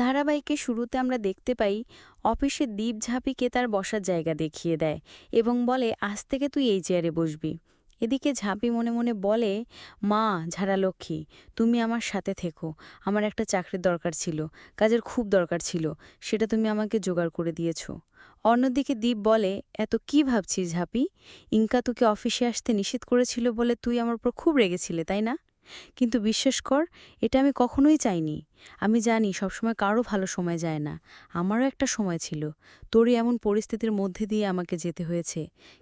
ধারাবাহিকের শুরুতে আমরা দেখতে পাই অফিসে দীপ ঝাঁপিকে তার বসার জায়গা দেখিয়ে দেয় এবং বলে আজ থেকে তুই এই চেয়ারে বসবি। এদিকে ঝাঁপি মনে মনে বলে, মা ঝাড়ালক্ষ্মী, তুমি আমার সাথে থেকো। আমার একটা চাকরির দরকার ছিল, কাজের খুব দরকার ছিল, সেটা তুমি আমাকে জোগাড় করে দিয়েছো। অন্যদিকে দীপ বলে, এত কি ভাবছিস ঝাঁপি? ইনকা তোকে অফিসে আসতে নিষেধ করেছিল বলে তুই আমার উপর খুব রেগেছিলে, তাই না? কিন্তু বিশ্বাস কর, এটা আমি কখনোই চাইনি। আমি জানি সবসময় কারো ভালো সময় যায় না। আমারও একটা সময় ছিল। তোরই এমন পরিস্থিতির মধ্যে দিয়ে আমাকে যেতে হয়েছে।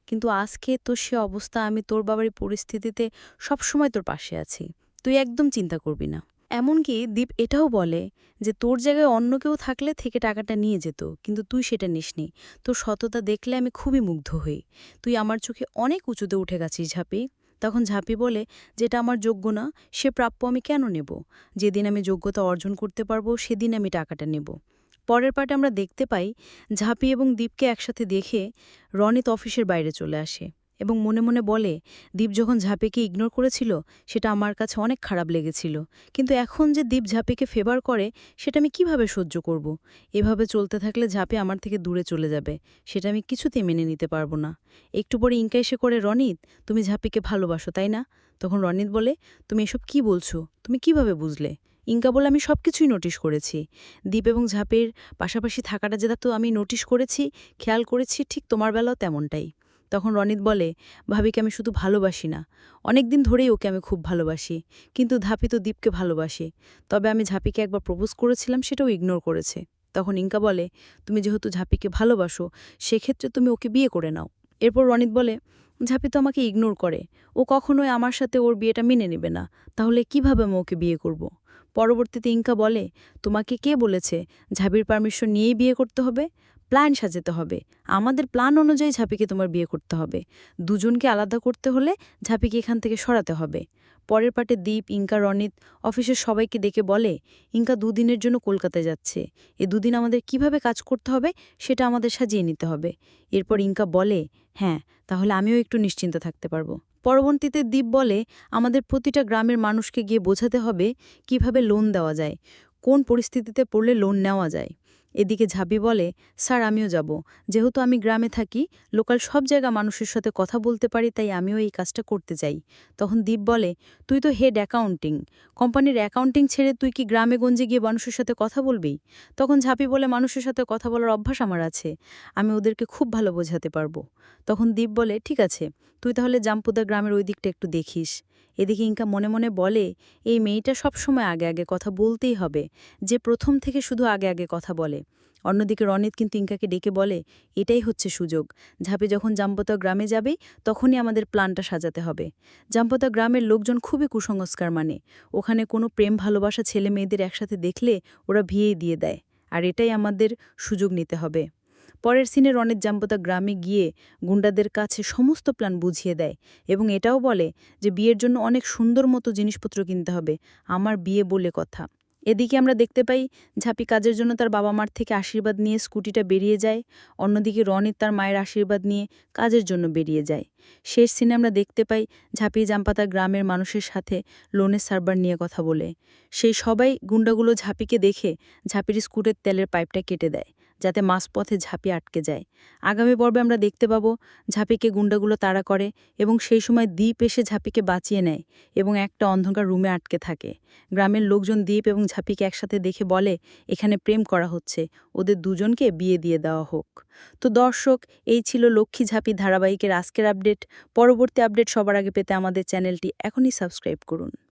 কিন্তু আজকে তোর সে অবস্থা, আমি তোর বাবারই পরিস্থিতিতে সবসময় তোর পাশে আছি। তুই একদম চিন্তা করবি না। এমনকি দীপ এটাও বলে যে তোর জায়গায় অন্য কেউ থাকলে থেকে টাকাটা নিয়ে যেত, কিন্তু তুই সেটা নিসনি। তোর সততা দেখলে আমি খুবই মুগ্ধ হই। তুই আমার চোখে অনেক উঁচুতে উঠে গেছিস ঝাঁপি। তখন ঝাঁপি বলে, যেটা আমার যোগ্য না সে প্রাপ্য আমি কেন নেব? যেদিন আমি যোগ্যতা অর্জন করতে পারবো সেদিন আমি টাকাটা নেব। পরের পার্টে আমরা দেখতে পাই ঝাঁপি এবং দীপকে একসাথে দেখে রনিত অফিসের বাইরে চলে আসে এবং মনে মনে বলে, দীপ যখন ঝাঁপিকে ইগনোর করেছিল সেটা আমার কাছে অনেক খারাপ লেগেছিল, কিন্তু এখন যে দীপ ঝাঁপিকে ফেভার করে সেটা আমি কিভাবে সহ্য করব? এভাবে চলতে থাকলে ঝাঁপি আমার থেকে দূরে চলে যাবে, সেটা আমি কিছুতেই মেনে নিতে পারবো না। একটু পরে ইনকা এসে করে, রনিত, তুমি ঝাঁপিকে ভালোবাসো তাই না? তখন রনিত বলে, তুমি এসব কি বলছো? তুমি কিভাবে বুঝলে? ইনকা বলে, আমি সবকিছুই নোটিশ করেছি। দীপ এবং ঝাঁপের পাশাপাশি থাকাটা যেটা তো আমি নোটিশ করেছি, খেয়াল করেছি, ঠিক তোমার বেলাও তেমনটাই। তখন রনিত বলে, ভাবিকে আমি শুধু ভালোবাসি না, অনেক দিন ধরেই ওকে আমি খুব ভালোবাসি, কিন্তু ধাপি তো দীপকে ভালোবাসি। তবে আমি ঝাঁপিকে একবার প্রপোজ করেছিলাম, সেটাও ইগনোর করেছে। তখন ইনকা বলে, তুমি যেহেতু ঝাঁপিকে ভালোবাসো সেক্ষেত্রে তুমি ওকে বিয়ে করে নাও। এরপর রনিত বলে, ঝাঁপি তো আমাকে ইগনোর করে, ও কখনোই আমার সাথে ওর বিয়েটা মেনে নেবে না, তাহলে কিভাবে আমি ওকে বিয়ে করব? পরবর্তীতে ইনকা বলে, তোমাকে কে বলেছে ঝাঁপির পারমিশন নিয়েই বিয়ে করতে হবে? প্ল্যান সাজাতে হবে, আমাদের প্ল্যান অনুযায়ী ঝাঁপিকে তোমার বিয়ে করতে হবে। দুজনকে আলাদা করতে হলে ঝাঁপিকে এখান থেকে সরাতে হবে। পরের পাটে দীপ, ইনকা, রনিত অফিসের সবাইকে ডেকে বলে, ইনকা দুদিনের জন্য কলকাতায় যাচ্ছে। এ দুদিন আমাদের কিভাবে কাজ করতে হবে সেটা আমাদের সাজিয়ে নিতে হবে। এরপর ইনকা বলে, হ্যাঁ, তাহলে আমিও একটু নিশ্চিন্ত থাকতে পারবো। পরবর্তীতে দীপ বলে, আমাদের প্রতিটা গ্রামের মানুষকে গিয়ে বোঝাতে হবে কিভাবে লোন দেওয়া যায়, কোন পরিস্থিতিতে পড়লে লোন নেওয়া যায়। এদিকে ঝাঁপি বলে, স্যার আমিও যাব, যেহেতু আমি গ্রামে থাকি, লোকাল সব জায়গা মানুষের সাথে কথা বলতে পারি, তাই আমিও এই কাজটা করতে চাই। তখন দীপ বলে, তুই তো হেড অ্যাকাউন্টিং, কোম্পানির অ্যাকাউন্টিং ছেড়ে তুই কি গ্রামে গঞ্জে গিয়ে মানুষের সাথে কথা বলবি? তখন ঝাঁপি বলে, মানুষের সাথে কথা বলার অভ্যাস আমার আছে, আমি ওদেরকে খুব ভালো বোঝাতে পারবো। তখন দীপ বলে, ঠিক আছে, তুই তাহলে জাম্পুদা গ্রামের ওই দিকটা একটু দেখিস। এদিকে ইনকা মনে মনে বলে, এই মেয়েটা সবসময় আগে আগে কথা বলতেই হবে, যে প্রথম থেকে শুধু আগে আগে কথা বলে। অন্যদিকে রনিত কিন্তু ইনকাকে ডেকে বলে, এটাই হচ্ছে সুযোগ, ঝাঁপি যখন জাম্পতা গ্রামে যাবে তখনই আমাদের প্ল্যানটা সাজাতে হবে। জাম্পতা গ্রামের লোকজন খুবই কুসংস্কার মানে, ওখানে কোনো প্রেম ভালোবাসা ছেলে মেয়েদের একসাথে দেখলে ওরা বিয়েই দিয়ে দেয়, আর এটাই আমাদের সুযোগ নিতে হবে। পরের সিনে রনিত জাম্পতা গ্রামে গিয়ে গুন্ডাদের কাছে সমস্ত প্ল্যান বুঝিয়ে দেয় এবং এটাও বলে যে বিয়ের জন্য অনেক সুন্দর মতো জিনিসপত্র কিনতে হবে, আমার বিয়ে বলে কথা। এদিকে আমরা দেখতে পাই ঝাঁপি কাজের জন্য তার বাবা মার থেকে আশীর্বাদ নিয়ে স্কুটিটা বেরিয়ে যায়। অন্যদিকে রনিত তার মায়ের আশীর্বাদ নিয়ে কাজের জন্য বেরিয়ে যায়। শেষ সিনে আমরা দেখতে পাই ঝাঁপি জাম্পাতা গ্রামের মানুষের সাথে লোনের সার্ভার নিয়ে কথা বলে। সেই সবাই গুন্ডাগুলো ঝাঁপিকে দেখে ঝাঁপির স্কুটের তেলের পাইপটা কেটে দেয়, যাতে মাঝপথে ঝাঁপি আটকে যায়। আগামী পর্বে আমরা দেখতে পাবো ঝাঁপিকে গুন্ডাগুলো তাড়া করে এবং সেই সময় দ্বীপ এসে ঝাঁপিকে বাঁচিয়ে নেয় এবং একটা অন্ধকার রুমে আটকে থাকে। গ্রামের লোকজন দ্বীপ এবং ঝাঁপিকে একসাথে দেখে বলে, এখানে প্রেম করা হচ্ছে, ওদের দুজনকে বিয়ে দিয়ে দেওয়া হোক। তো দর্শক, এই ছিল লক্ষ্মী ঝাঁপি ধারাবাহিকের আজকের আপডেট। পরবর্তী আপডেট সবার আগে পেতে আমাদের চ্যানেলটি এখনই সাবস্ক্রাইব করুন।